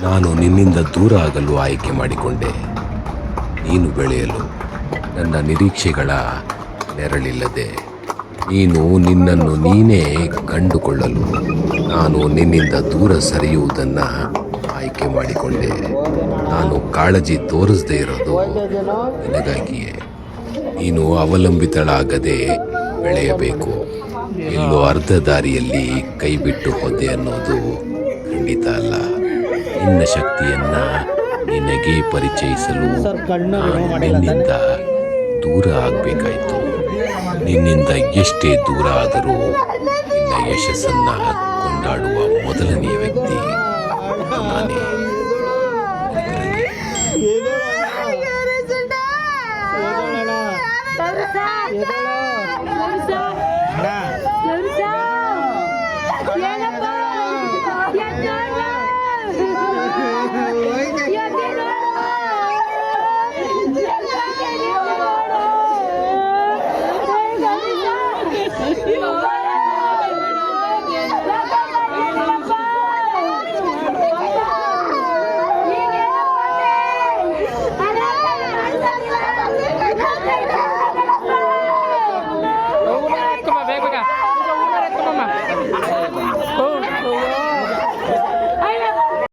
ನಾನು ನಿನ್ನಿಂದ ದೂರ ಆಗಲು ಆಯ್ಕೆ ಮಾಡಿಕೊಂಡೆ. ನೀನು ಬೆಳೆಯಲು ನನ್ನ ನಿರೀಕ್ಷೆಗಳ ನೆರಳಿಲ್ಲದೆ, ನೀನು ನಿನ್ನನ್ನು ನೀನೇ ಕಂಡುಕೊಳ್ಳಲು ನಾನು ನಿನ್ನಿಂದ ದೂರ ಸರಿಯುವುದನ್ನು ಆಯ್ಕೆ ಮಾಡಿಕೊಂಡೆ. ನಾನು ಕಾಳಜಿ ತೋರಿಸದೇ ಇರೋದು ನಿನಗಾಗಿಯೇ. ನೀನು ಅವಲಂಬಿತಳಾಗದೆ ಬೆಳೆಯಬೇಕು. ಎಲ್ಲೋ ಅರ್ಧ ದಾರಿಯಲ್ಲಿ ಕೈ ಬಿಟ್ಟು ಹೋದೆ ಅನ್ನೋದು ಖಂಡಿತ ಅಲ್ಲ. ನಿನ್ನ ಶಕ್ತಿಯನ್ನ ನಿನಗೆ ಪರಿಚಯಿಸಲು ನಾನು ನಿನ್ನಿಂದ ದೂರ ಆಗಬೇಕಾಯಿತು. ನಿನ್ನಿಂದ ಎಷ್ಟೇ ದೂರ ಆದರೂ ನಿನ್ನ ಯಶಸ್ಸನ್ನ ಕೊಂಡಾಡುವ ಮೊದಲನೆಯ ವ್ಯಕ್ತಿ ನಾನೇ. ಎದ್ದೇಳಣ್ಣ.